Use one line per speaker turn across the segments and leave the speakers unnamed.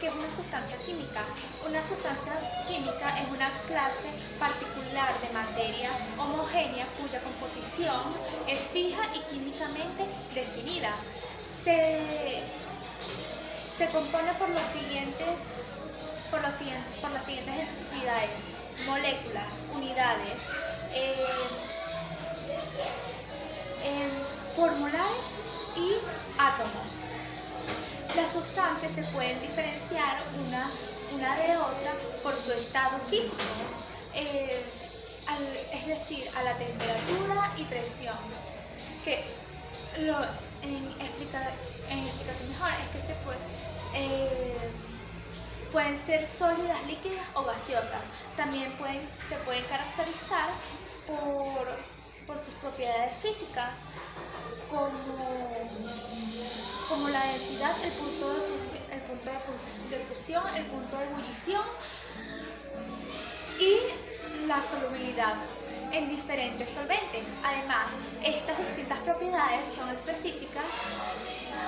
¿Qué es una sustancia química? Una sustancia química es una clase particular de materia homogénea cuya composición es fija y químicamente definida. Se compone por las siguientes entidades: moléculas, unidades, formulares y átomos. Las sustancias se pueden diferenciar una de otra por su estado físico, es decir, a la temperatura y presión. En explicación mejor es que pueden ser sólidas, líquidas o gaseosas. También se pueden caracterizar por sus propiedades físicas, como la densidad, el punto de fusión, el punto de ebullición y la solubilidad en diferentes solventes. Además, estas distintas propiedades son específicas,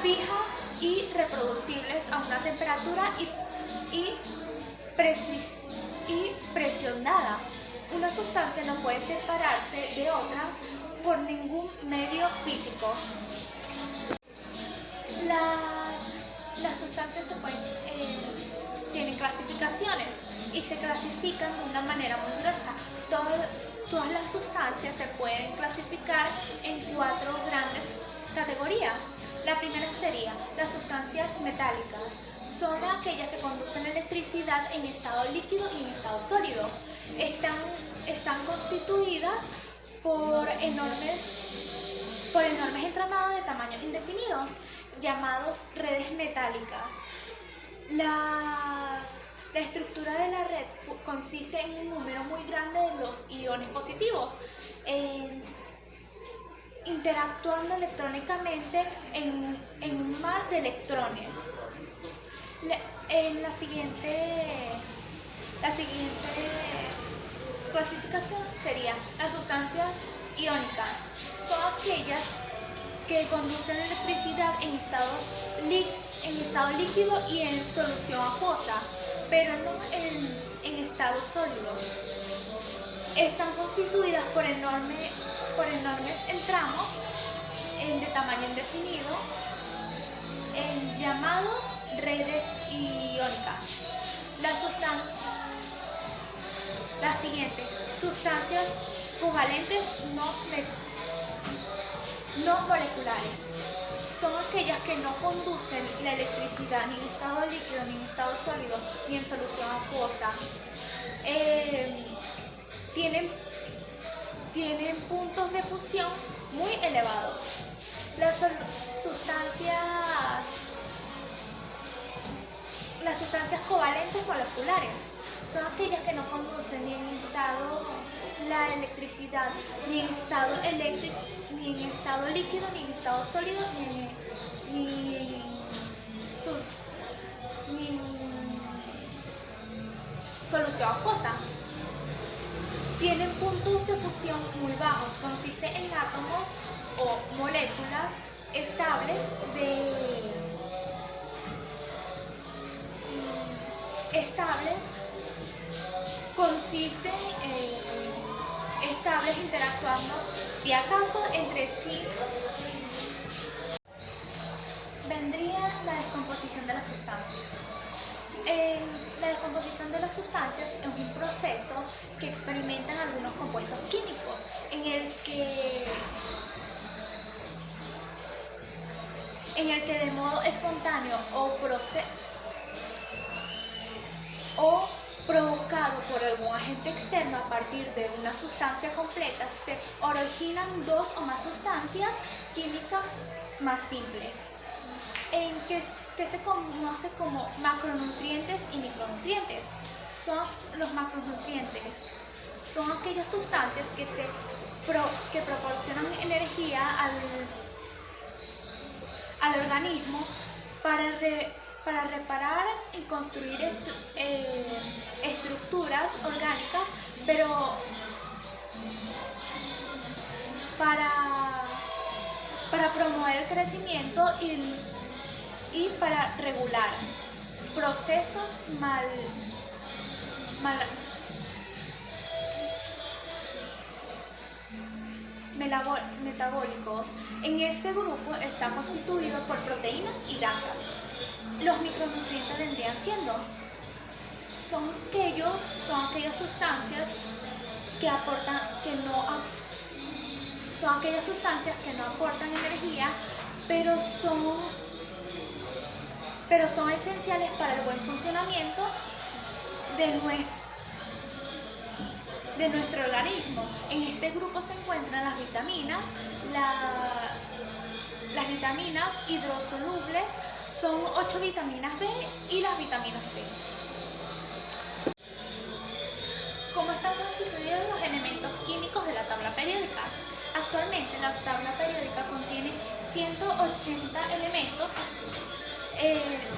fijas y reproducibles a una temperatura y presión dada. Una sustancia no puede separarse de otras por ningún medio físico. Las sustancias tienen clasificaciones y se clasifican de una manera muy diversa. Todas las sustancias se pueden clasificar en 4 grandes categorías. La primera sería las sustancias metálicas. Son aquellas que conducen electricidad en estado líquido y en estado sólido. Están constituidas por enormes entramados de tamaño indefinido, llamados redes metálicas. La estructura de la red consiste en un número muy grande de los iones positivos, interactuando electrónicamente en un mar de electrones. La siguiente clasificación sería las sustancias iónicas. Son aquellas que conducen electricidad en estado líquido y en solución acuosa, pero no en estado sólido. Están constituidas por enormes entramos de tamaño indefinido, llamados redes iónicas. La siguiente, sustancias covalentes no moleculares. Son aquellas que no conducen la electricidad ni en estado líquido, ni en estado sólido, ni en solución acuosa. Tienen puntos de fusión muy elevados. Las sustancias covalentes moleculares son aquellas que no conducen ni en estado la electricidad, ni en estado eléctrico, ni en estado líquido, ni en estado sólido, ni en solución acuosa. Tienen puntos de fusión muy bajos, consiste en átomos o moléculas estables estables interactuando, si acaso, entre sí. Vendría la descomposición de las sustancias. La descomposición de las sustancias es un proceso que experimentan algunos compuestos químicos en el que de modo espontáneo o provocado por algún agente externo a partir de una sustancia completa, se originan 2 o más sustancias químicas más simples, que se conoce como macronutrientes y micronutrientes. Los macronutrientes son aquellas sustancias que proporcionan energía al organismo para reparar y construir estructuras orgánicas, pero para promover el crecimiento y para regular. procesos metabólicos. En este grupo está constituido por proteínas y grasas. Los micronutrientes vendrían siendo son aquellas sustancias que no aportan energía, pero son esenciales para el buen funcionamiento de nuestro organismo. En este grupo se encuentran las vitaminas, las vitaminas hidrosolubles, son 8 vitaminas B y las vitaminas C. ¿Cómo están constituidos los elementos químicos de la tabla periódica? Actualmente la tabla periódica contiene 180 elementos,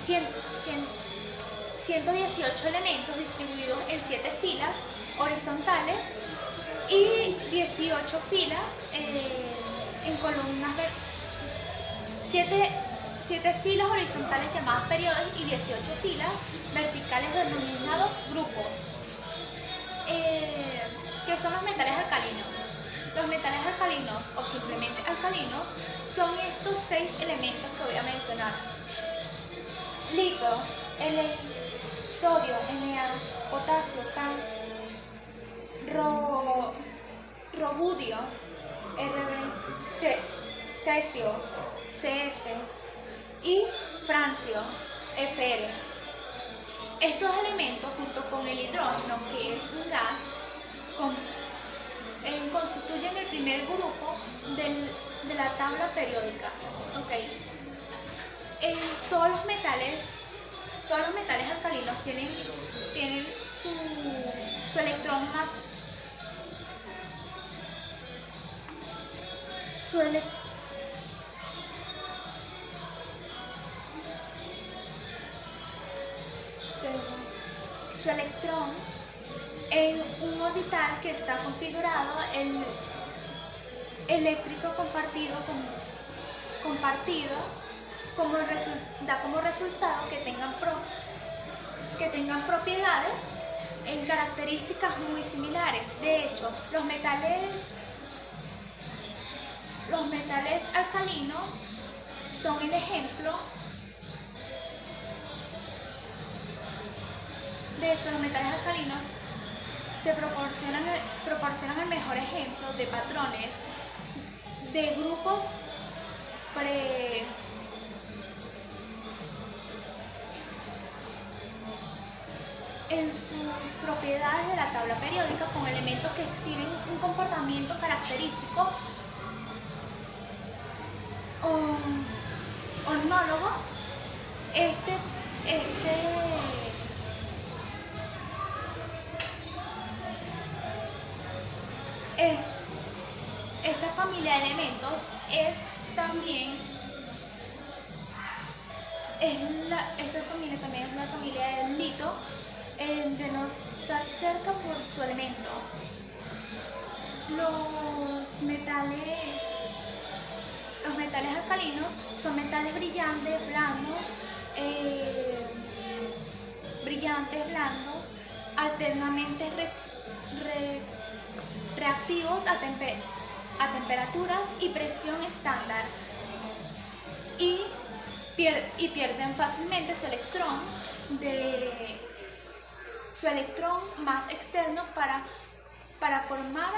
118 elementos distribuidos en 7 filas horizontales y 18 filas en columnas de 7 filas horizontales llamadas periodos y 18 filas verticales denominados grupos. ¿Qué son los metales alcalinos? Los metales alcalinos o simplemente alcalinos son estos 6 elementos que voy a mencionar: litio, sodio, Na, potasio, Ca, robudio, Rb, cesio, Cs y francio, Fr. Estos elementos, junto con el hidrógeno, que es un gas, constituyen el primer grupo de la tabla periódica. Okay. Todos los metales alcalinos tienen su electrón más su electrón en un orbital que está configurado eléctrico compartido da como resultado que tengan propiedades en características muy similares. De hecho, los metales alcalinos son el ejemplo. De hecho, los metales alcalinos proporcionan el mejor ejemplo de patrones de grupos en sus propiedades de la tabla periódica con elementos que exhiben un comportamiento característico homólogo. Esta familia de elementos esta familia también es la familia del litio, de no estar cerca por su elemento. Los metales alcalinos son metales brillantes, blandos, alternamente reactivos a temperaturas y presión estándar y pierden fácilmente su electrón más externo para formar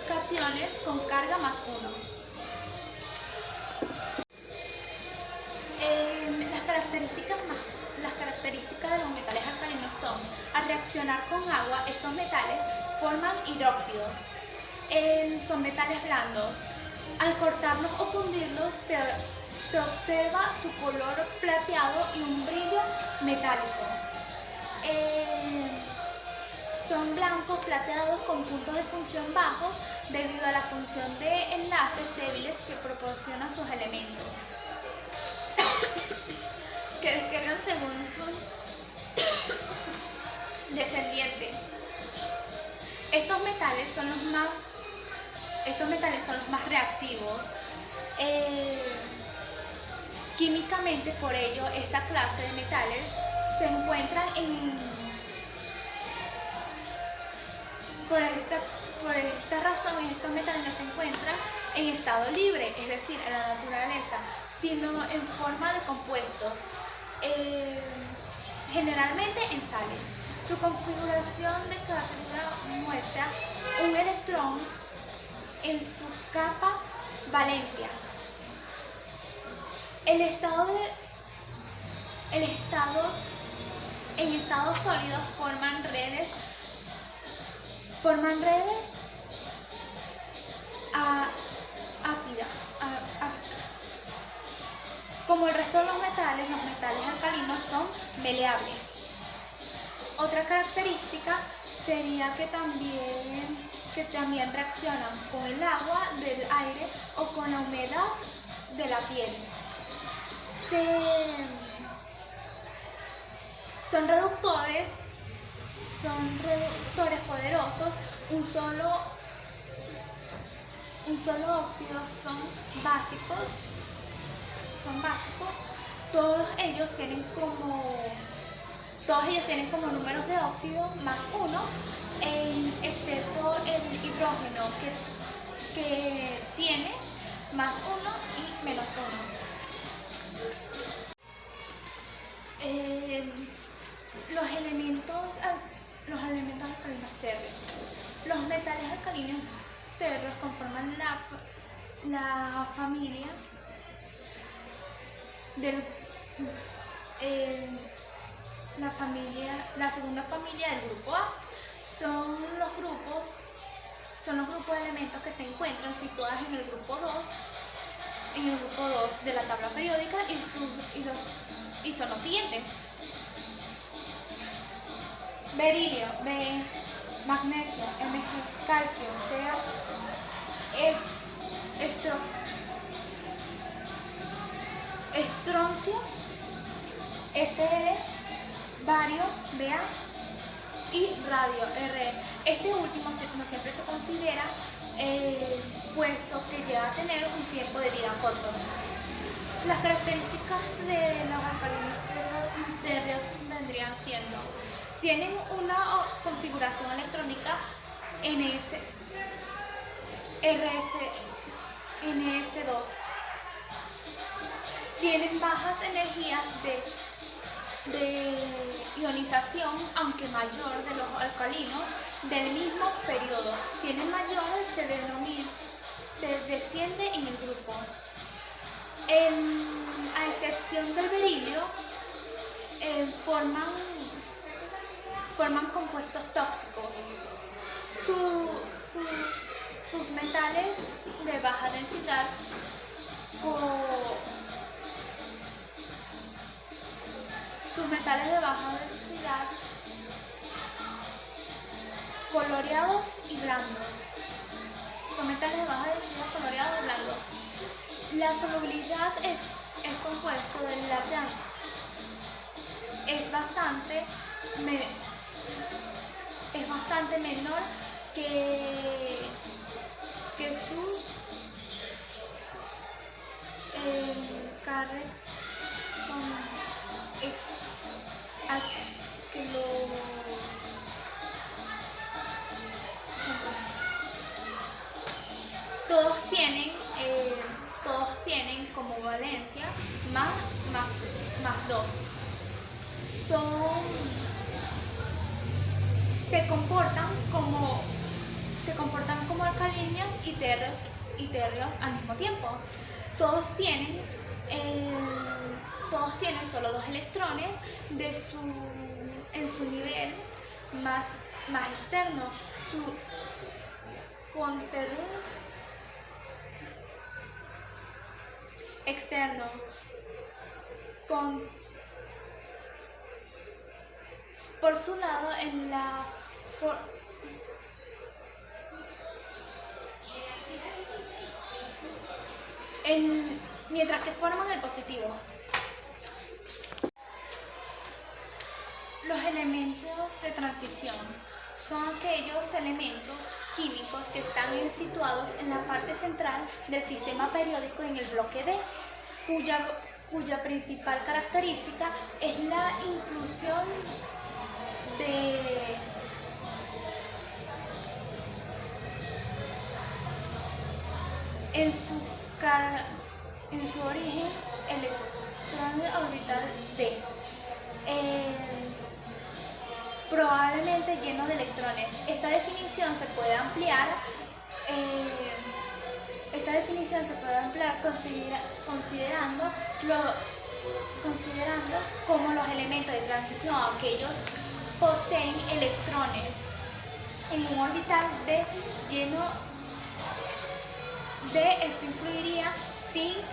cationes con carga +1. Las características de los metales alcalinos son: al reaccionar con agua, estos metales forman hidróxidos. Son metales blandos. Al cortarlos o fundirlos se observa su color plateado y un brillo metálico. Son blancos plateados con puntos de función bajos debido a la función de enlaces débiles que proporcionan sus elementos, que descargan según su descendiente. Estos metales son los más reactivos. Químicamente, por ello, esta clase de metales se encuentran por esta razón, estos metales no se encuentran en estado libre, es decir, en la naturaleza, sino en forma de compuestos, generalmente en sales. Su configuración de carga muestra un electrón en su capa valencia. En estados sólidos forman redes ácidas. Como el resto de los metales alcalinos son maleables. Otra característica sería que también reaccionan con el agua del aire o con la humedad de la piel. Son reductores poderosos. Un solo óxido son básicos. Todos ellos tienen como números de óxido más 1, excepto el hidrógeno que tiene más 1 y menos 1. Los elementos alcalinos térreos. Los metales alcalinos térreos conforman la familia la segunda familia del grupo A. Son los grupos de elementos que se encuentran situados en el grupo 2 de la tabla periódica y son los siguientes: berilio, B, magnesio, Mg, calcio, Ca, estroncio, Sr, bario, Ba, y radio, Re. Este último no siempre se considera, puesto que llega a tener un tiempo de vida corto. Las características de los alcalinos térreos vendrían siendo: tienen una configuración electrónica NS2. Tienen bajas energías de ionización, aunque mayor de los alcalinos del mismo periodo. Tienen mayores, se desciende en el grupo. A excepción del berilio, forman compuestos tóxicos. Sus metales de baja densidad coloreados y blandos. La solubilidad es compuesto del latán. Es bastante menor que sus cargas que los todos tienen como valencia más 2. Se comportan como alcalinas y térreos al mismo tiempo. Todos tienen solo 2 electrones en su nivel más externo. Su contenido externo por su lado mientras que forman el positivo. Los elementos de transición son aquellos elementos químicos que están situados en la parte central del sistema periódico en el bloque D, cuya principal característica es la inclusión de en su origen electrón orbital D, probablemente lleno de electrones. Esta definición se puede ampliar considerando como los elementos de transición aquellos poseen electrones en un orbital D lleno de. Esto incluiría zinc,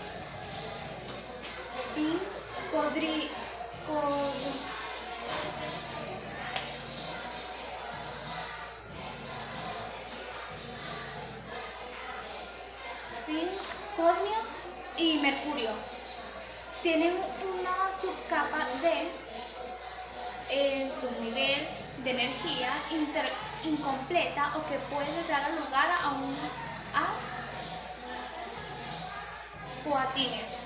cadmio y mercurio. Tienen una subcapa D en su nivel de energía incompleta o que puede dar lugar a coatines.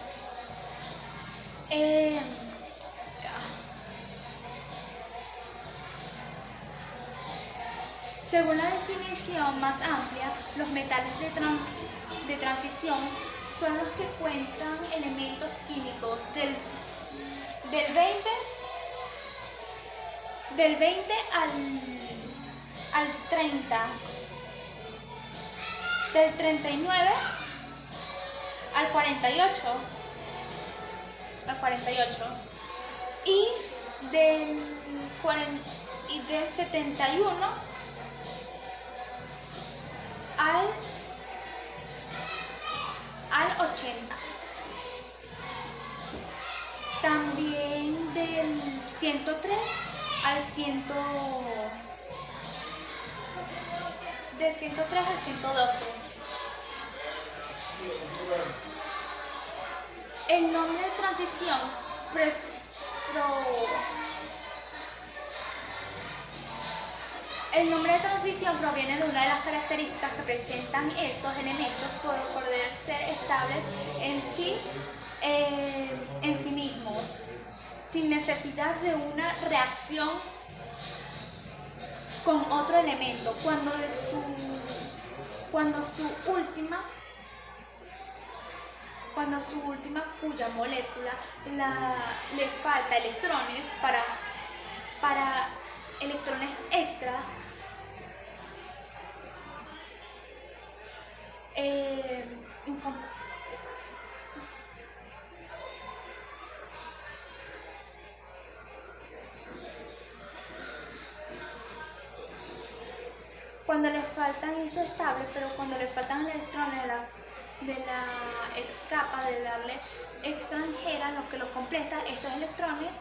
Según la definición más amplia, los metales de transición son los que cuentan elementos químicos del 20 al 30, del 39 al 48, y del 71 al 80. También del 103 al 112. El nombre de transición proviene de una de las características que presentan estos elementos por poder ser estables en sí mismos, sin necesidad de una reacción con otro elemento, cuando su última cuya molécula le falta electrones para electrones extras, cuando le faltan eso estable, pero cuando le faltan electrones de la excapa de darle extranjera, lo que lo completa, estos electrones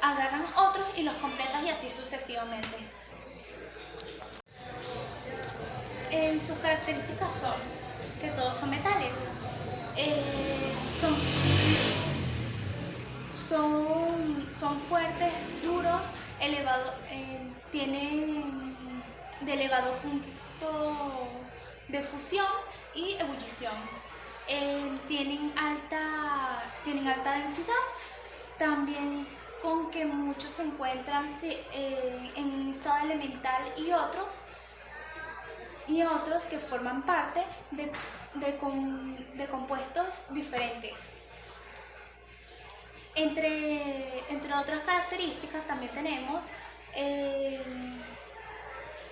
agarran otros y los completan y así sucesivamente. En sus características son que todos son metales, son fuertes, duros, tienen de elevado punto de fusión y ebullición. Tienen alta densidad, también con que muchos se encuentran en estado elemental y otros que forman parte de compuestos diferentes. Entre otras características también tenemos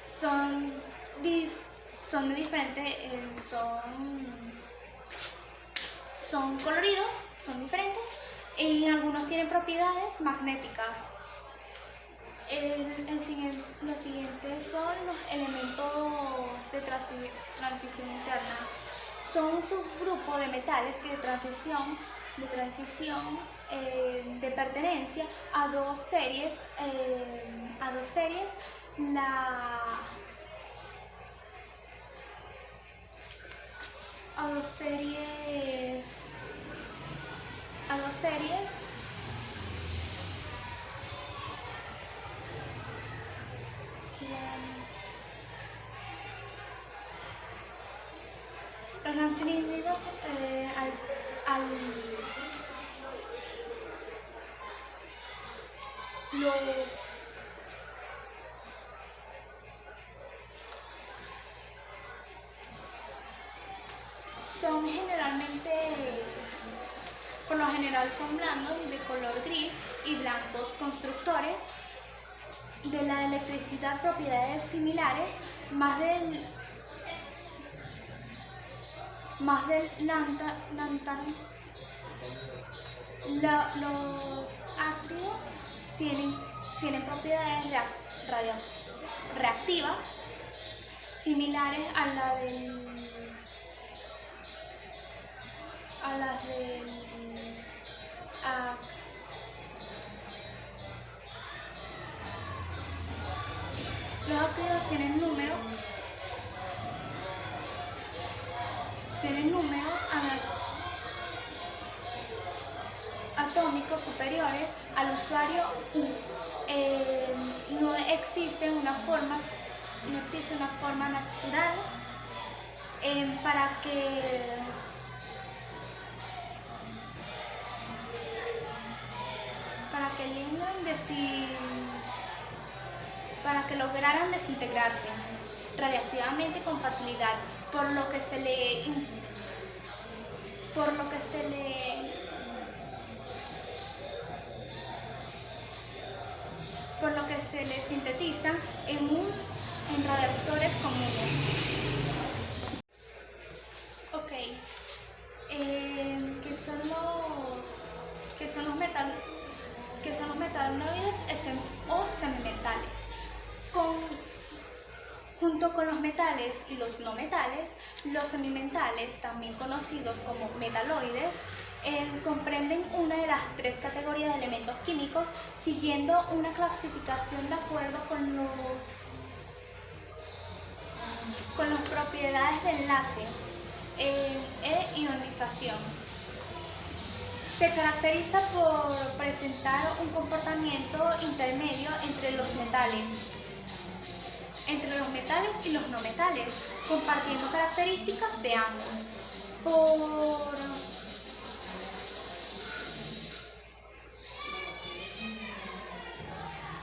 son de diferentes, son coloridos, son diferentes y algunos tienen propiedades magnéticas. Los siguientes son los elementos de transición interna. Son un subgrupo de metales que de pertenencia a dos series, los lantánidos son generalmente, por lo general son blandos y de color gris y blancos, constructores de la electricidad, propiedades similares, más del lantano. Los ácidos tienen propiedades reactivas similares a las del los ácidos tienen números atómicos superiores al usuario U. No existe una forma natural para que lograran desintegrarse radiactivamente con facilidad, por lo que se le sintetizan en reactores comunes. Ok, ¿qué son los metaloides o semimetales? Junto con los metales y los no metales, los semimetales, también conocidos como metaloides, comprenden una de las tres categorías de elementos químicos, siguiendo una clasificación de acuerdo con las propiedades de enlace e ionización. Se caracteriza por presentar un comportamiento intermedio entre los metales y los no metales, compartiendo características de ambos.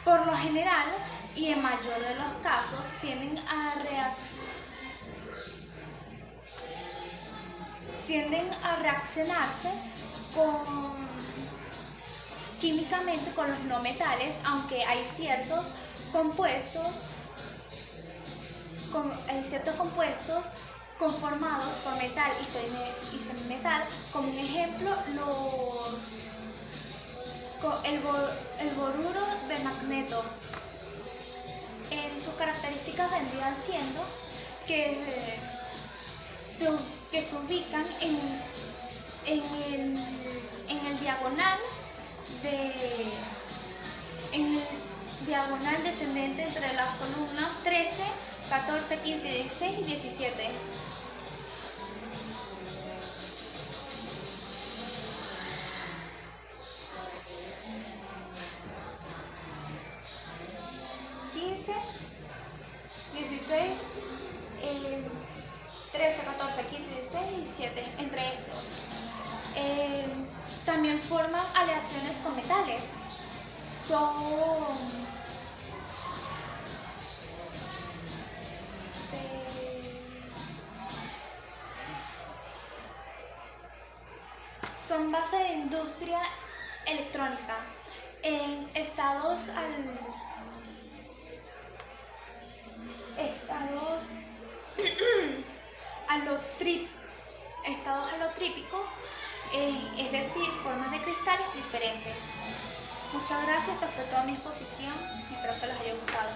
Por lo general, y en mayor de los casos, tienden a reaccionarse químicamente con los no metales, aunque hay ciertos compuestos conformados por metal y semimetal, como un ejemplo el boruro de magnesio. Sus características vendrían siendo que se ubican en el diagonal descendente entre las columnas 13, 14, 15, 16 y 17. El 13, 14, 15, 16 y 17, entre estos. También forman aleaciones con metales. Son base de industria electrónica en estados alotrípicos, es decir, formas de cristales diferentes. Muchas gracias, esta fue toda mi exposición, espero que les haya gustado.